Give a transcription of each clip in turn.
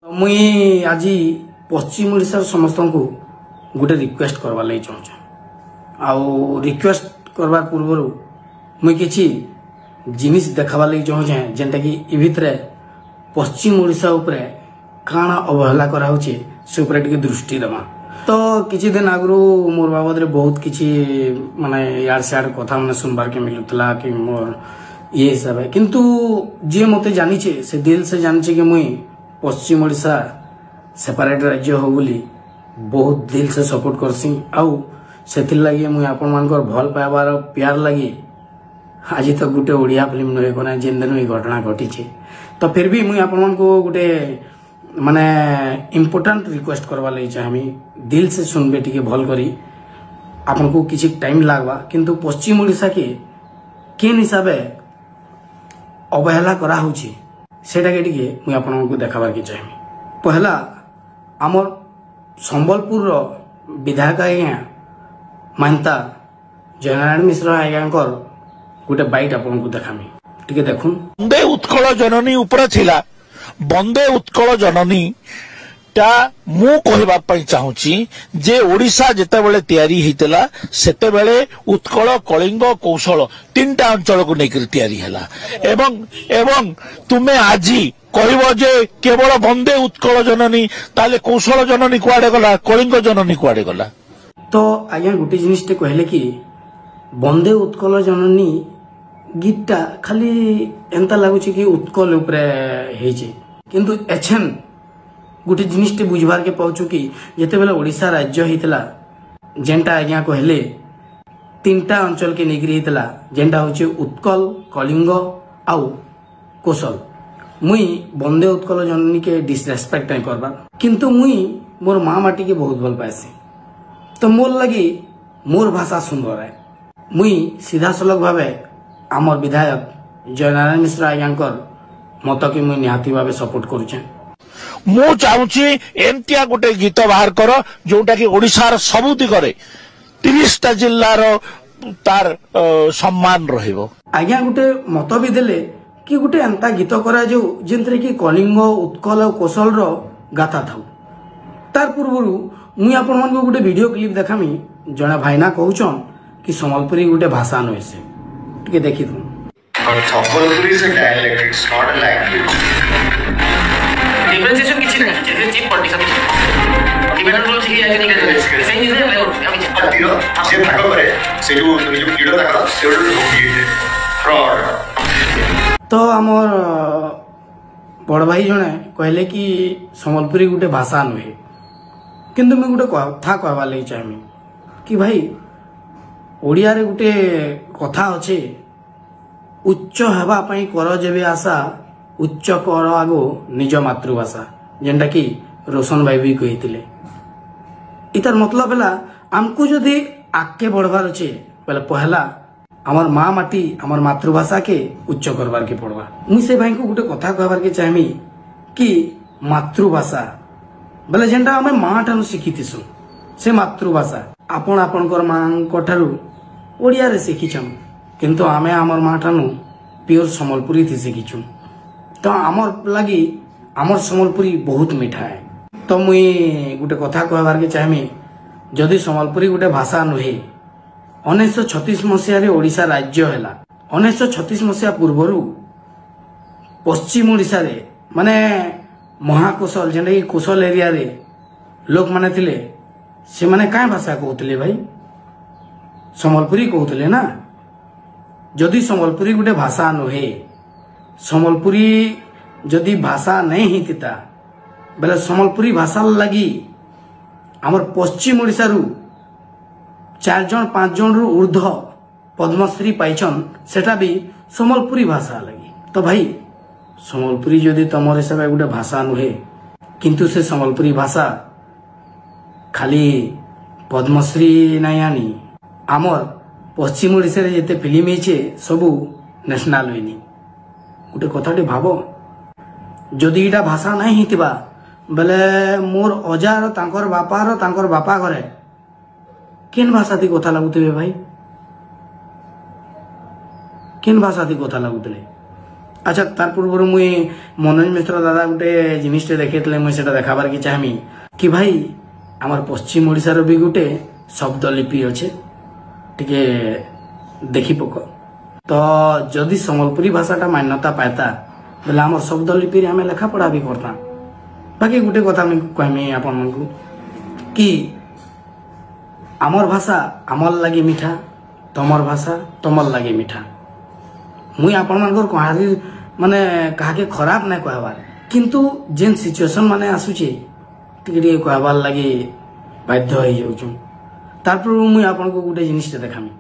मुई आज पश्चिम ओडिशा समस्त को गोटे रिक्वेस्ट करवा लगी चाहूँ आउ रिक्वेस्ट करवा पूर्व मुई किछि जिनिस देखावा लगी चाहूँ जेनटा कि इ भितरे पश्चिम ओडिशा उपरे काना अवहेला करा होचे से उपरे टिके दृष्टि देमा। तो किछि दिन आगु मोर बाबद रे बहुत किछि माने यार सियार कथा माने सुनबार के मिलुतला कि मोर ये हिसाब है, किंतु जे मते जानी छे से दिल से जानी छे कि मुई पश्चिम ओडिशा सेपरेट राज्य हो बोली बहुत दिल से सपोर्ट करसी। आउ सेथिर लगी मुई आपन मानकर भल पाइबार प्यार लगी आज तो गोटे ओडिया फिल्म नुहे कोना जेन दिन ये घटना घटी छे। तो फिर भी मुई आपन मान को गोटे माने इम्पोर्टेंट रिक्वेस्ट करवा लगी चाहमी, दिल से सुनबे टिके भल करी। आपन को किछि टाइम लागबा किंतु पश्चिम ओडिशा के केन हिसाबे अवहेला करा होछि सेटा के टिके मुई आपन मान को देखाबार के चाहमी। पहला आमर संबलपुर विधायक आज्ञा मानता जयनारायण मिश्र आज्ञा गोटे बाइट आपन को देखामी, टिके देखुन। बंदे उत्कल जननी ऊपर थिला, बंदे उत्कल जननी टा मु कहबा पई चाहूची जे ओडिशा जेते बेले तयारी हितला सेते बेले उत्कल कलिंग कौशल तीनटा अंचल को नेकर तयारी हला एवं तुमे आजी कहबो जे केवल बंदे उत्कल जननी ताले कौशल जननी कुआडे गला, कलिंग जननी कुआडे गला। तो आज्ञा गोटे जिनिस कहले कि बंदे उत्कल जननी गीतटा खाली एंता लगुच कि उत्कल उपरे हेजे, किंतु एछन गोटे जिनिस बुझबार के पाउछु कि जेते बेले ओडिशा राज्य हितला जेंटा आज्ञा कहले तीनटा अंचल के निगरी हितला जेंटा होचे उत्कल कलिंग आउ कौशल। मुई बंदे उत्कल जननी के डिसरेस्पेक्ट नहीं करबा, किंतु मुई मोर माँ माटी के बहुत भल पाएसी। तो मोर लगी मोर भाषा सुंदर है। मुई सीधा सलग भावे आमर विधायक जयनारायण मिश्र आज्ञा मत के मुई निहाती भावे सपोर्ट करुचे। मु चाहूची एमतिया गोटे गीत बाहर कर जोटा कि ओडिशार सबु दिगरे 30टा जिल्लार तार सम्मान रहिबो। आज्ञा गोटे मत भी देले कि गोटे एंता गीत करा जो जेंतरे कि कलिंग उत्कल और कौशल रो गाथा थाउ। तार पूर्वरु मुई आपन मन को गोटे वीडियो क्लिप देखामी, जणा भाईना कहउछन कि संबलपुरी गोटे भाषा नय से, टिके देखि दु। Sambalpuri is a dialect, it's not a language. Differentiation किसी नहीं, जैसे चीप पॉलिटिक्स अभी डिबेट रूल सीखी जाके निकल जाए, सही नहीं है मैं अभी चीप तीनो जे भाग करे से जो लीडर था से जो फ्रॉड। तो हमर बड़ भाई जने कहले कि संबलपुरी गोटे भाषा नहे, किंतु मैं गोटे कथा कहबा लगी चाहमी कि भाई ओडिया रे गोटे कथा अच्छे, उच्च हेबा पई कर जेबे आशा उच्च कर आगो निज मातृभाषा, जेंटा कि रोशन भाई भी कहिथिले। इतार मतलब है आमको जदि आगे बढ़वार अच्छे बोले पहला आमर माँ माटी आमर मातृभाषा के उच्च करवार के पड़वा। मुई से भाई को गोटे कथा कहबार के चाहमी कि मातृभाषा बोले जेंटा आमे माँ ठानु शिखिथिसु से मातृभाषा आपण आपणकर माँ ठारू ओडिया रे शिखिछन, किंतु आमे आमर माँ ठानु प्योर संबलपुरी थी शिखिछु। तो आमर लगी आमर संबलपुरी बहुत मीठा है। तो मुई गोटे कथा कहबार के चाहमी जदि संबलपुरी गोटे भाषा नुहे 1936 मसीह रे ओडिशा राज्य हैला। 1936 मसीहा पूर्वरु पश्चिम ओडिशा रे माने महाकौशल जेंटा कि कौशल एरिया रे लोक माने थिले, से माने काय भाषा कहउतले भाई संबलपुरी कहउतले ना। जदि संबलपुरी गोटे भाषा नुहे, संबलपुरी जदि भाषा नहीं हिता बेले संबलपुरी भाषा लगी आमर पश्चिम ओडिशा रु 4 जन 5 जन रु ऊर्ध्व पद्मश्री पाइछन, सेटा भी संबलपुरी भाषा लगी। तो भाई संबलपुरी जदि तमर हिसाब गोटे भाषा नुहे, किंतु से संबलपुरी भाषा खाली पद्मश्री नहीं आनी आमर पश्चिम ओडिशा रे जेते फिल्म हेचे सबू नेशनल होइनी। गोटे कथाटी भाव जदि इटा भाषा नहीं हितबा बेले मोर अजार तांकर बापा घरे केन भाषा थी कथा लागुतबे भाई, केन भाषा थी कथा लागुतले। अच्छा तार पूर्व मुई मनोज मिश्र दादा गोटे जिनिसटे देखते मुझे देखाबार की चाहमी कि भाई आमर पश्चिम ओडिशार भी गोटे शब्दलिपि अच्छे टिके देखी पक तो जदि संबलपुरी भाषाटा मान्यता पाता बोले आमर शब्दलिपि आम लेखा पढ़ा भी करता। बाकी गोटे कथा मुझे कहमी आपण को कि आमर भाषा आमर लगे मीठा तमर भाषा तमर लगे मीठा। मुई आपण मानकर कहारी माने कहा खराब ना कहबार किंतु जेन सिचुएशन माने आसुचे टिके कहबार लगे बाध्य हो जाऊँ। तारपर मुई आपण को गोटे जिनिस देखामी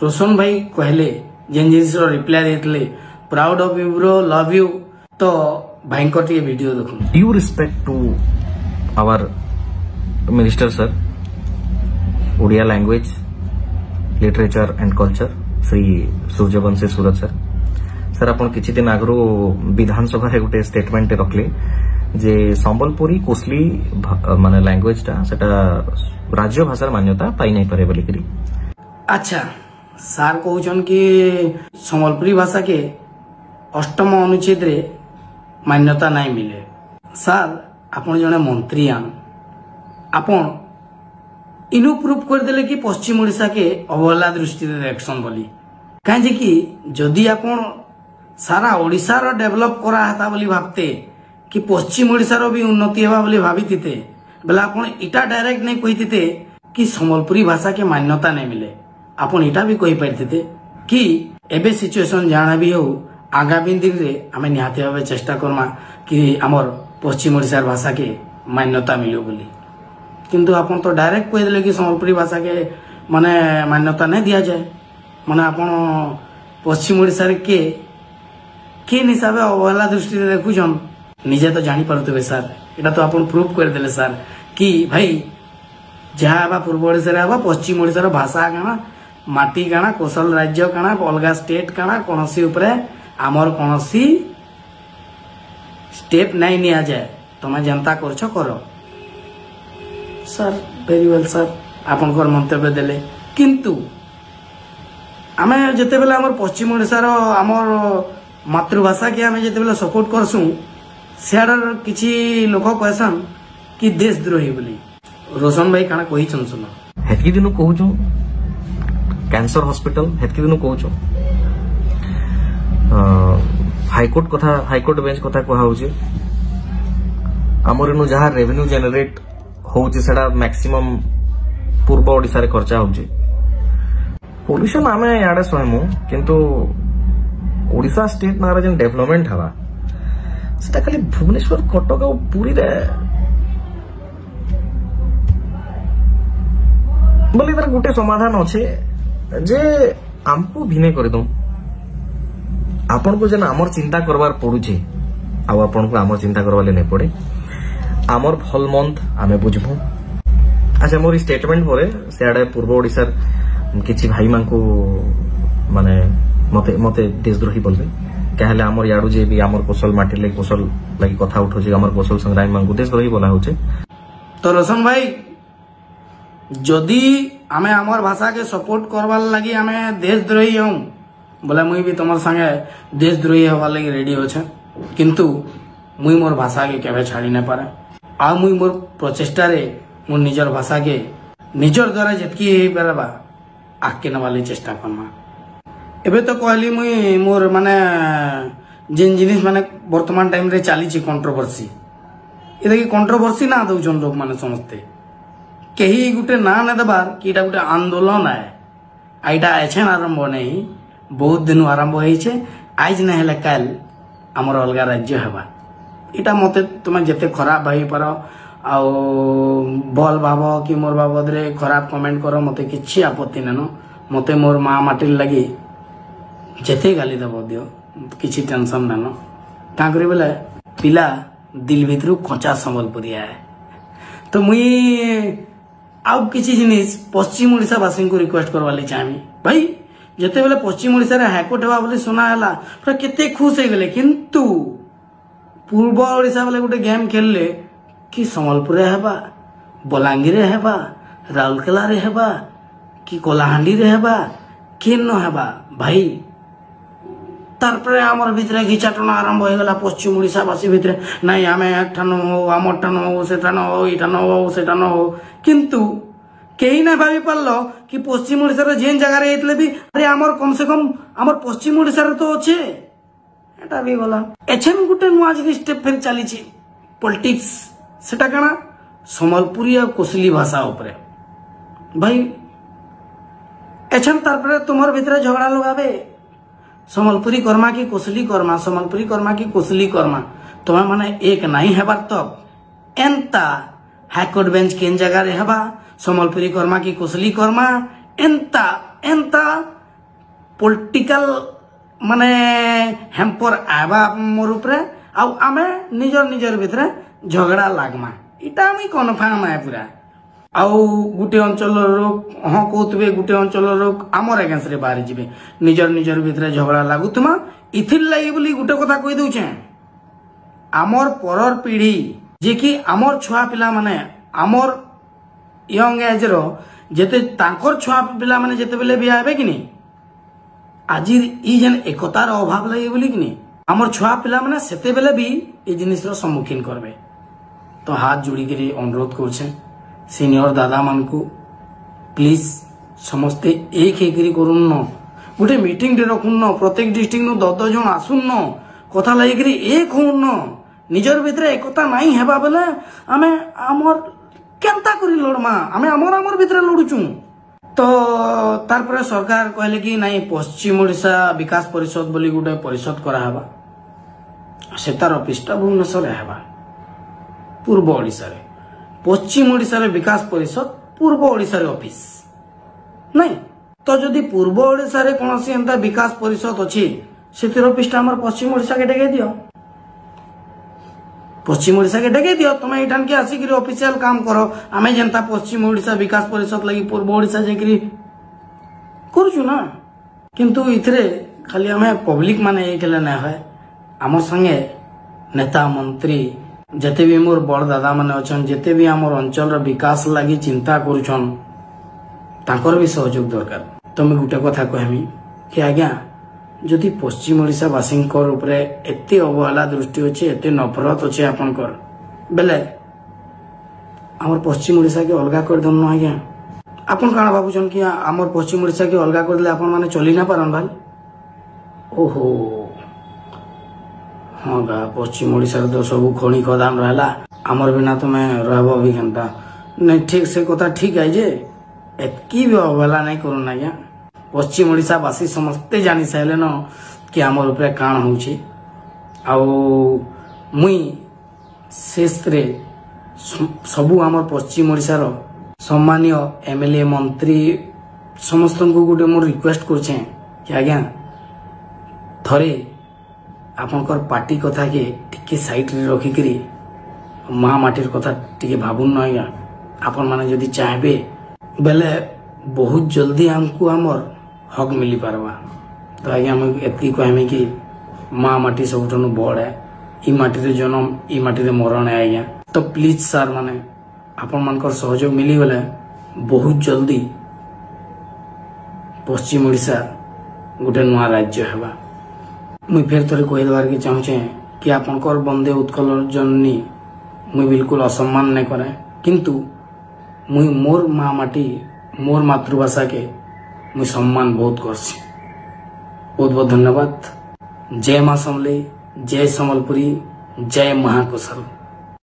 रोशन भाई कहले जेन जिनिस रिप्लाई देते proud of you bro love you तो भाई को टे वीडियो देखो। Due respect to our minister sir Odia language literature and culture Shri Suryavanshi Surat sir sir आपण किछि दिन आगरो विधानसभा रे गोटे स्टेटमेंट रखले जे संबलपुरी कोसली माने लैंग्वेज टा सेटा राज्य भाषा मान्यता पाई नहीं पारे बोली करी। अच्छा सार कहउछन कि संबलपुरी भाषा के 8म अनुच्छेद रे मान्यता नहीं मिले। सार आपण जने मंत्री आन आपण इनु प्रूफ कर देले कि पश्चिम ओडिशा के अवहेला दृष्टि देखसन बोली कहीं कि जदि आपण सारा ओडिशा रो डेवलप करा हता बोली भाबते कि पश्चिम ओडिशा रो भी उन्नति हेबा बोली भाबितिते बेला आपण इटा डायरेक्ट नहीं कहितिते कि संबलपुरी भाषा के मान्यता नहीं मिले। आपण इटा भी कहि पारतिते कि एबे सिचुएशन जाना भी हो आगामी दिन रे आमे निहाती भाबे चेष्टा करमा कि हमर पश्चिम ओडिशा भाषा के मान्यता मिलो बोली किंतु आपण तो डायरेक्ट कहि देले कि संबलपुरी भाषा के माने मान्यता नहीं दिया जाए माने आपण पश्चिम ओडिशा रे के हिसाब अवहेला दृष्टि देखुन निजे तो जानी पारुथे सर एटा तो आपण प्रूफ कर देले सर कि भाई जहाँ पूर्व ओडिशा पश्चिम ओडिशा भाषा काना माटी काना कौशल राज्य काना अलग स्टेट काना कौन सी उपरे आमर कौन सी स्टेप नहीं निया जाए तुम जनता कर सर वेरी वेल सर आपण मंतव्य देले किंतु आमे जते बेले हमर पश्चिम ओडिशा रो हमर मातृभाषा के आमे जते बेले सपोर्ट करसु सियाडर किछि लोक कहसन कि देशद्रोही बोली रोशन भाई काना कहि छन सुनो हेतकी दिनु कहूछु कैंसर हॉस्पिटल हेतकी दिनु कहूछु हाईकोर्ट बेंच कथा कहा होछि हमर इनु जहा रेवेन्यू जनरेट होछि सेडा मैक्सिमम पूर्व ओडिसा रे खर्चा होछि पोल्यूशन आमे याडे सोहेमु किंतु ओडिशा स्टेट नारे जन डेवलपमेंट हवा सेटा खाली भुवनेश्वर कटक और पुरी रे बोली तार गोटे समाधान अच्छे जे आमको भिने कर दो आपन को जन आमर चिंता करवार पड़ुचे आ आपन को आमर चिंता करवाले नहीं पड़े आमर भल मंद आमे बुझबो। अच्छा मोर स्टेटमेंट परे सेआडे पूर्व ओडिसा किछि भाई मानकु माने मते मते देशद्रोही बोलबे कहले आमर याडू जे भी आमर कौशल माटी ले कौशल लगी कथा उठो जे आमर कौशल संग्राम मानकु देशद्रोही बोला होचे। तो रोशन भाई जदि आमे आमर भाषा के सपोर्ट करवार लगी आमे देशद्रोही हूं बोले मुई भी तुमर संगे देशद्रोही हवा लगी रेडी होछे किंतु मुई मोर भाषा के केबे छाड़ी न पारे आ मुई मोर प्रचेष्टा रे मोर निजर भाषा के निजर द्वारा जतकी हे परबा आके नवाले चेष्टा करमा। एबे तो कहली मुई मोर माने जिन जिनिस माने वर्तमान टाइम रे चली छी कंट्रोवर्सी एदा की कंट्रोवर्सी ना दउछन लोग माने समझते कहीं गुटे ना न दबार कि इटा गुटे आंदोलन है आईटा एछन आरंभ नहीं बहुत दिन आरंभ होइछे आज न हेले काल हमर अलगा राज्य हेबा इटा मते तुम जते खराब भाई पर आ भल भाव कि मोर बाबद रे खराब कमेंट करो मते किछि आपत्ति ननो मते मोर माँ माटी लगी जते गाली दब दियो किछि टेंशन ननो का करी बोले पिला दिल भितरु कच्चा संबलपुरी है। तो मुई आउ किछि जिनिस पश्चिम ओडिशा वासी को रिक्वेस्ट करवाले चाहमी भाई जते बेले पश्चिम ओडिशा रे हाईकोर्ट हेबा बोली सुना हला पूरा केते खुश हे गेले किंतु पूर्व ओडिशा वाले गोटे गेम खेलले कि संबलपुर हेबा बलांगीर हेबा राउरकेला रे हेबा कि कोलाहांडी रे हेबा केन हेबा भाई तारपरे आमर भितरे घिचाटना आरंभ हो गला पश्चिम ओडिशावासी भितरे नहीं आमे ठानु हो आमर ठानु हो सेठानु हो इठानु हो सेठानु हो किंतु कहीं ना भावी पारलो कि पश्चिम ओडिशा जेन जगह रे भी अरे आमर कम से कम आमर पश्चिम ओडिशा तो अच्छे एटा भी गला एछन गुटे नुआ जिनिस स्टेप फेर चली पॉलिटिक्स सेटा कना संबलपुरी और कोसली भाषा उपरे भाई एछन तारपरे तुमर भितरे झगड़ा लगाबे संबलपुरी कर्मा की कोसली कर्मा संबलपुरी कर्मा की कोसली कर्मा तुम्हें माने एक नहीं हेबार तब एंता हाईकोर्ट बेंच केन जगह रे हेबा संबलपुरी कर्मा की कोसली कर्मा एंता एंता पॉलिटिकल माने हेम्पर आबा मोर उपरे आ आमे निजर निजर भितरे झगड़ा लागमा इटा आमी कन्फर्म है पूरा आउ गुटे अंचल लोक हाँ कहते गुटे अंचल लोक आमर एगेंस्ट रे बाहरी जिबे निजर निजर भितरे झगड़ा लागुतमा इथिर लागि बोली गुटे कथा कहि दउछे आमर परर पीढ़ी जे कि आमर छुआ पिला माने आमर यंग एज रो जेते तांकर छुआ पिला माने जेते बेले बिया हेबे कि नहीं आज ई जेन एकतार अभाव लागि बोली कि नहीं आमर छुआ पिला माने सेते बेले भी ए जिनिस रो सम्मुखीन करबे तो हाथ जोड़ी के अनुरोध करछे सीनियर दादा मान को प्लीज समस्ते एक करुन न गोटे मीटिंग रखुन न प्रत्येक डिस्ट्रिक्ट नु 10 जन आसुन न कथा लगी एक होन न निजर भितर एकता नहीं हेबा बेले आमे आमर केनता करी लड़मा आमे आमर आमर भितर लड़ुचु तो तारपरे सरकार कहले कि नहीं पश्चिम ओडिशा विकास परिषद बोली गोटे परिषद करा हेबा से तार ऑफिसटा भुवनेश्वर हेबा पूर्व ओडिशा रे पश्चिम ओडिशा रे विकास परिषद पूर्व ओडिशा रे ऑफिस नहीं तो जदि पूर्व ओडिशा रे कोनोसी एंता विकास परिषद अछि सेतिर ऑफिसटा हमर पश्चिम ओडिशा के डेगे दियो पश्चिम ओडिशा के डेगे दियो तुम एठान के आसी कि ऑफिशियल काम करो आमे जनता पश्चिम ओडिशा विकास परिषद लगी पूर्व ओडिशा जेकरी करछु ना किंतु इथरे खाली हमें पब्लिक माने एकले ना है हमर संगे नेता मंत्री जेते भी मोर बड़ दादा माने अछन जेते भी हमर अंचल रो विकास लागि चिंता करूछन तांकर भी सहयोग दरकार तो मैं गुटे कथा कहमी कि आज्ञा जदि पश्चिम ओडिशा वासिंकर उपरे एते अवहेला दृष्टि अछि एते नफरत अछि आपनकर बेले हमर पश्चिम ओडिशा के अलगा कर दन आज्ञा आपन काना भाबुछन कि हमर पश्चिम ओडिशा के अलगा कर देले आपन माने चली ना पारन भाई ओहो हाँ गा पश्चिम ओडिशा तो सब खणी खदान रहला आमर बिना तुम्हें रहबो भी घंटा नहीं ठीक से कथा ठीक है जे एतकी भी अवहेला नहीं करू ना या पश्चिम ओडिशा वासी समस्ते जानी साइले न कि आमर ऊपर काण होउछि आ मुई शेष रे सबू आमर पश्चिम ओडिशा रो सम्मानीय एमएलए मंत्री समस्त को गोटे मोर रिक्वेस्ट करछे कि आज्ञा थरे आपनकर पार्टी कथा के टिके साइड रे रखी करी महामाटीर कथा टिके भाबुन न आज्ञा आपन माने जदि चाहबे बेले बहुत जल्दी हमको हमर हक मिली पारबा तो आज्ञा मैं एतकी कहमी कि महामाटी सबुठनु बड़ है ई माटी रे जन्म ई माटी रे मरण है आज्ञा तो प्लीज सर माने आपन मानकर सहयोग मिली गले बहुत जल्दी पश्चिम ओडिशा गोटे नुआ राज्य हेबा मुई फेर थोड़े कहदेवार के चाहूचे कि आपनकर बंदे उत्कल जननी मुई बिल्कुल असम्मान नहीं करे किंतु मुई मोर माँ माटी मोर मातृभाषा के मुई सम्मान बहुत करसी बहुत बहुत धन्यवाद जय माँ समले जय संबलपुरी जय महाकोशल।